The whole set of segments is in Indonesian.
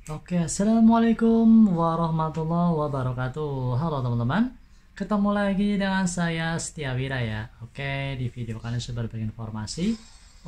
Oke, assalamualaikum warahmatullahi wabarakatuh. Halo teman-teman, ketemu lagi dengan saya Setiawira ya. Oke, di video kali ini saya berbagi informasi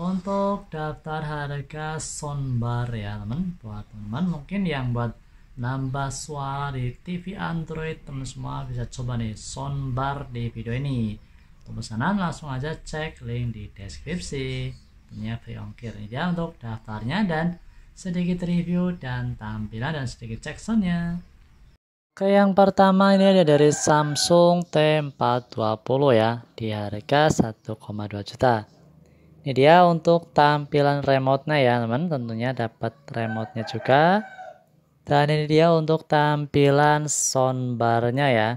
untuk daftar harga soundbar ya teman. Buat teman-teman mungkin yang buat nambah suara di TV Android, teman semua bisa coba nih soundbar di video ini. Untuk pesanan langsung aja cek link di deskripsi. Tentunya free ongkir. Ini dia untuk daftarnya dan sedikit review dan tampilan dan sedikit cek soundnya. Oke, yang pertama ini ada dari Samsung T420 ya, di harga 1,2 juta. Ini dia untuk tampilan remote-nya ya teman, tentunya dapat remote-nya juga. Dan ini dia untuk tampilan soundbar-nya ya.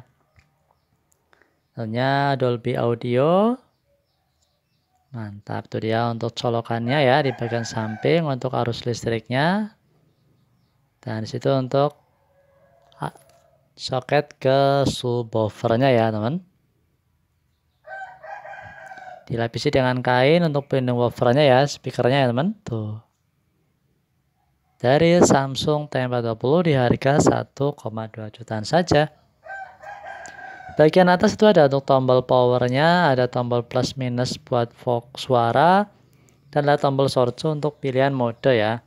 Tentunya Dolby Audio. Mantap, tuh dia untuk colokannya ya di bagian samping untuk arus listriknya. Dan disitu untuk soket ke subwoofernya ya teman. Dilapisi dengan kain untuk pelindung woofernya ya, speakernya ya teman. Tuh. Dari Samsung T420 di harga 1,2 jutaan saja. Bagian atas itu ada untuk tombol powernya, ada tombol plus minus buat fokus suara, dan ada tombol shortcut untuk pilihan mode ya.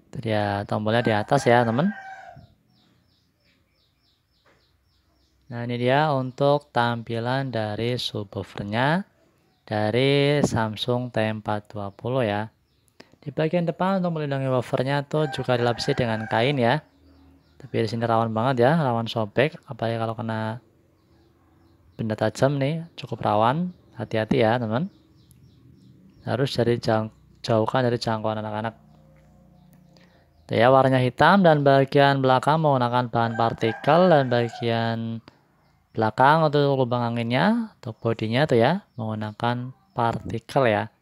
Itu dia tombolnya di atas ya teman. Nah ini dia untuk tampilan dari subwoofernya dari Samsung T420 ya. Di bagian depan untuk melindungi woofernya tuh juga dilapisi dengan kain ya. Tapi di sini rawan banget ya, rawan sobek. Apalagi kalau kena benda tajam nih, cukup rawan. Hati-hati ya teman. Harus jauhkan dari jangkauan anak-anak. Tuh ya, warnanya hitam dan bagian belakang menggunakan bahan partikel dan bagian belakang untuk lubang anginnya, untuk bodinya tuh ya, menggunakan partikel ya.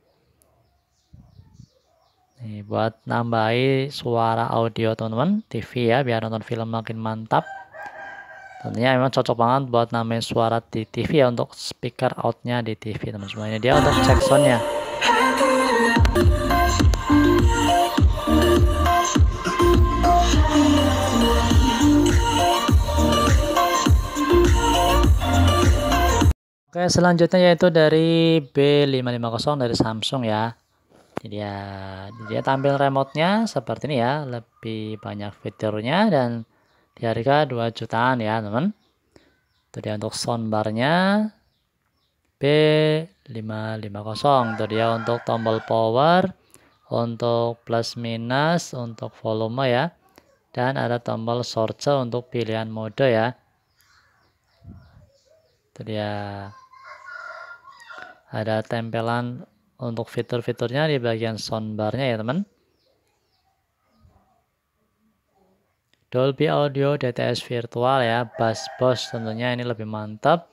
Nih, buat nambahi suara audio teman-teman TV ya, biar nonton film makin mantap. Tentunya memang cocok banget buat nambahin suara di TV ya, untuk speaker outnya di TV teman semua. Ini dia untuk cek soundnya. Oke, selanjutnya yaitu dari B550 dari Samsung ya. Dia tampil remote-nya seperti ini ya, lebih banyak fiturnya dan di harga 2 jutaan ya teman. Itu dia untuk soundbar-nya B550. Itu dia untuk tombol power, untuk plus minus, untuk volume ya, dan ada tombol shortcut untuk pilihan mode ya. Itu dia, ada tempelan untuk fitur-fiturnya di bagian soundbar-nya ya teman. Dolby Audio DTS virtual ya, bass boost tentunya ini lebih mantap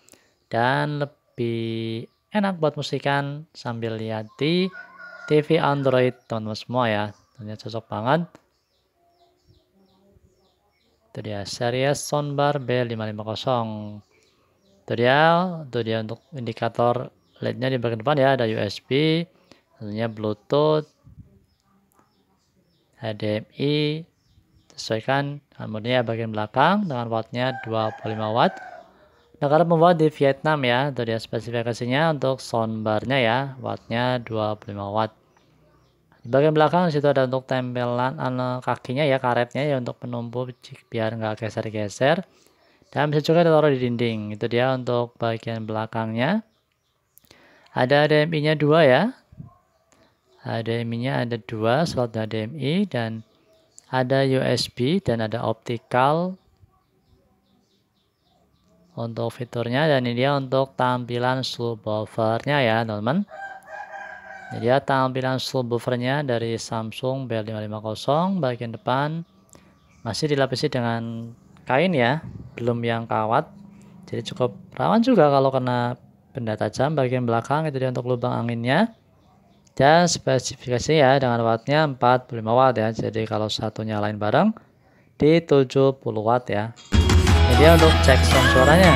dan lebih enak buat musikan sambil lihat di TV Android teman-teman semua ya. Tentunya cocok banget. Itu dia series soundbar B550. Itu dia untuk indikator LED-nya di bagian depan ya, ada USB, tentunya Bluetooth, HDMI, sesuaikan modenya bagian belakang dengan wattnya 25 watt. Negara pembuat di Vietnam ya, itu dia spesifikasinya untuk soundbarnya ya, wattnya 25 watt. Di bagian belakang disitu ada untuk tempelan kakinya ya, karetnya ya, untuk penumpu biar nggak geser-geser. Dan bisa juga ditaruh di dinding. Itu dia untuk bagian belakangnya. Ada HDMI-nya 2 ya. HDMI-nya ada 2 slot HDMI dan ada USB dan ada optical untuk fiturnya. Dan ini dia untuk tampilan subwoofernya ya teman-teman. Jadi dia tampilan subwoofernya dari Samsung B550 bagian depan masih dilapisi dengan kain ya, belum yang kawat. Jadi cukup rawan juga kalau kena benda tajam. Bagian belakang itu dia untuk lubang anginnya. Dan spesifikasi ya dengan wattnya 45 watt ya. Jadi kalau satu nyalain bareng di 70 watt ya. Ini dia untuk cek sound suaranya.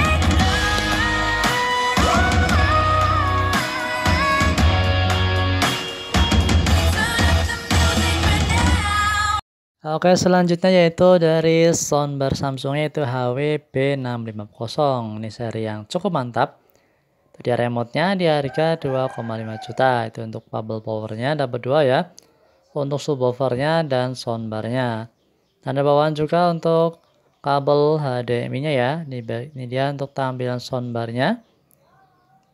Oke, selanjutnya yaitu dari soundbar Samsungnya itu HW-B650. Ini seri yang cukup mantap. Dia remote-nya di harga 2,5 juta. Itu untuk bubble powernya dapat 2 ya. Untuk subwoofernya dan soundbarnya. Tanda bawaan juga untuk kabel HDMI-nya ya. Ini dia untuk tampilan soundbarnya.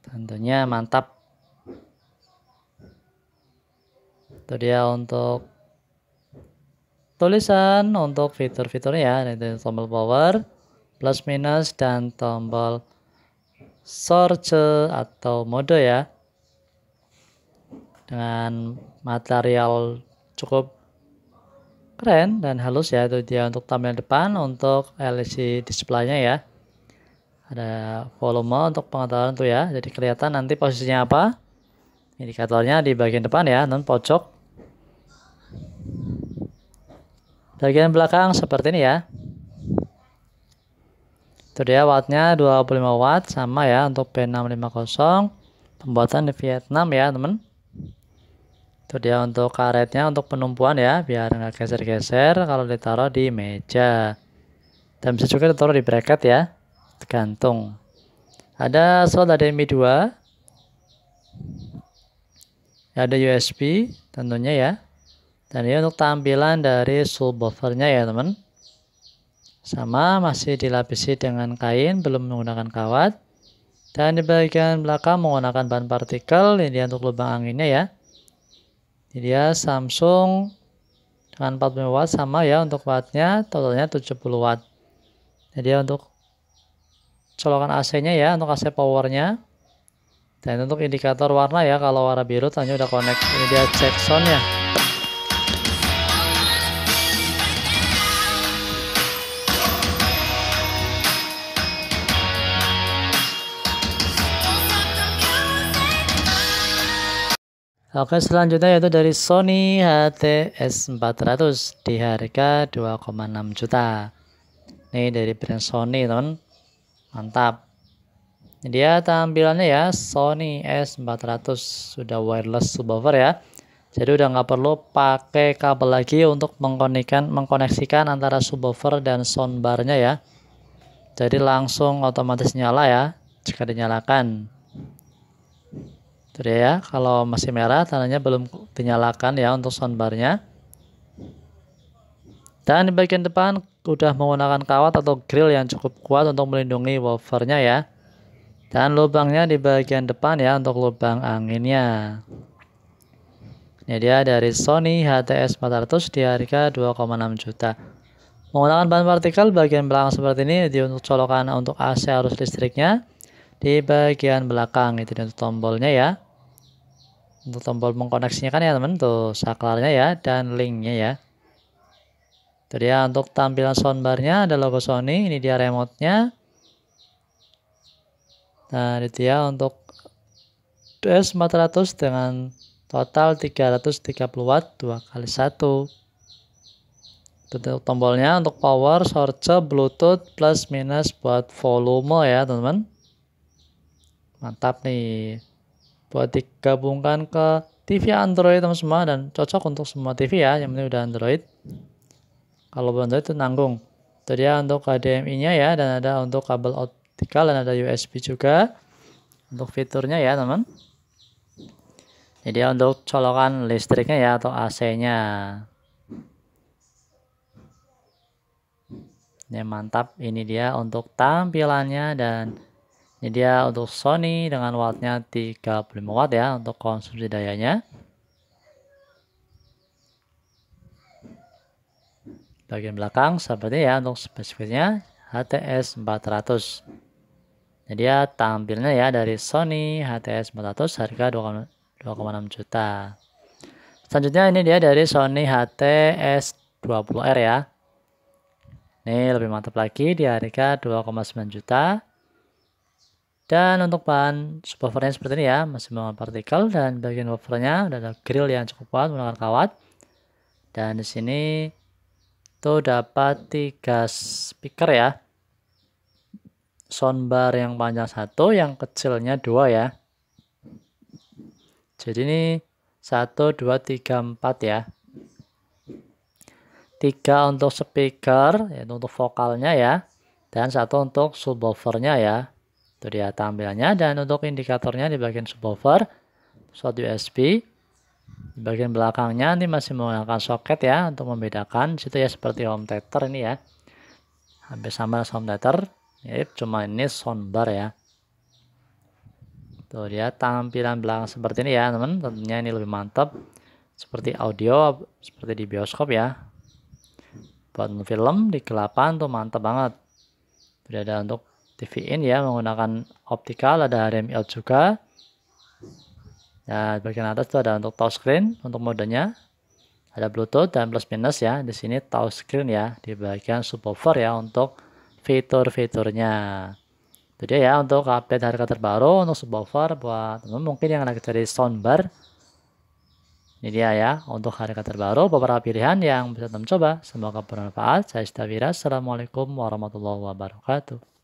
Tentunya mantap. Itu dia untuk tulisan untuk fitur-fiturnya ya. Itu tombol power, plus minus, dan tombol source atau mode ya. Dengan material cukup keren dan halus ya. Itu dia untuk tampilan depan untuk LCD display-nya ya. Ada volume untuk pengetahuan tuh ya. Jadi kelihatan nanti posisinya apa. Indikatornya di bagian depan ya, non pojok. Bagian belakang seperti ini ya. Itu dia wattnya 25 watt sama ya untuk B650. Pembuatan di Vietnam ya teman. Itu dia untuk karetnya untuk penumpuan ya, biar nggak geser-geser kalau ditaruh di meja. Dan bisa juga ditaruh di bracket ya, tergantung. Ada slot HDMI 2. Ada USB tentunya ya. Dan ini untuk tampilan dari subwoofernya ya teman. Sama masih dilapisi dengan kain, belum menggunakan kawat. Dan di bagian belakang menggunakan bahan partikel. Ini dia untuk lubang anginnya ya. Ini dia Samsung dengan 40 watt sama ya untuk wattnya, totalnya 70 watt. Jadi dia untuk colokan AC-nya ya, untuk AC powernya. Dan untuk indikator warna ya, kalau warna biru tanya udah connect. Ini dia cek soundnya. Oke, selanjutnya yaitu dari Sony HTS400 di harga 2,6 juta. Ini dari brand Sony teman, mantap. Ini dia tampilannya ya, Sony S400 sudah wireless subwoofer ya. Jadi udah nggak perlu pakai kabel lagi untuk mengkoneksikan antara subwoofer dan soundbarnya ya. Jadi langsung otomatis nyala ya jika dinyalakan. Itu dia ya, kalau masih merah tandanya belum dinyalakan ya untuk soundbarnya. Dan di bagian depan udah menggunakan kawat atau grill yang cukup kuat untuk melindungi woofernya ya. Dan lubangnya di bagian depan ya untuk lubang anginnya. Ini dia dari Sony HTS 400 di harga 2,6 juta. Menggunakan bahan partikel bagian belakang seperti ini untuk colokan untuk AC arus listriknya. Di bagian belakang itu untuk tombolnya ya. Untuk tombol mengkoneksinya kan ya teman, tuh saklarnya ya dan linknya ya. Itu dia untuk tampilan soundbarnya, ada logo Sony, ini dia remote-nya. Nah itu dia untuk S400 dengan total 330 watt 2x1. Untuk tombolnya untuk power, source, bluetooth, plus minus buat volume ya teman-teman. Mantap nih, buat digabungkan ke TV Android teman semua dan cocok untuk semua TV ya, yang penting udah Android. Kalau belum Android itu nanggung. Itu dia untuk HDMI-nya ya, dan ada untuk kabel optikal dan ada USB juga untuk fiturnya ya teman. Jadi untuk colokan listriknya ya atau AC-nya. Ini mantap, ini dia untuk tampilannya dan ini dia untuk Sony dengan wattnya 35 watt ya untuk konsumsi dayanya. Bagian belakang seperti ya untuk spesifikasinya HTS 400. Jadi dia tampilnya ya dari Sony HTS 400 harga 2,6 juta. Selanjutnya ini dia dari Sony HTS 20R ya. Ini lebih mantap lagi di harga 2,9 juta. Dan untuk bahan subwoofernya seperti ini ya, masih menggunakan partikel dan bagian woofernya ada grill yang cukup kuat menggunakan kawat. Dan di sini tuh dapat 3 speaker ya. Soundbar yang panjang 1, yang kecilnya 2 ya. Jadi ini 1, 2, 3, 4 ya. 3 untuk speaker, yaitu untuk vokalnya ya, dan 1 untuk subwoofernya ya. Itu dia tampilannya. Dan untuk indikatornya di bagian subwoofer, slot USB. Di bagian belakangnya nanti masih menggunakan soket ya untuk membedakan. Situ ya seperti home theater ini ya, hampir sama home theater, cuma ini soundbar ya. Tuh dia tampilan belakang seperti ini ya teman. Tentunya ini lebih mantap, seperti audio seperti di bioskop ya. Buat film di kegelapan tuh mantap banget. Tidak ada untuk TV in ya, menggunakan optikal, ada HDMI out juga. Nah, bagian atas itu ada untuk touchscreen untuk modenya. Ada Bluetooth dan plus minus ya. Di sini touchscreen ya di bagian subwoofer ya untuk fitur-fiturnya. Itu dia ya untuk update harga terbaru untuk subwoofer buat teman mungkin yang lagi cari soundbar. Ini dia ya untuk harga terbaru, beberapa pilihan yang bisa teman coba. Semoga bermanfaat. Saya Stawira. Assalamualaikum warahmatullahi wabarakatuh.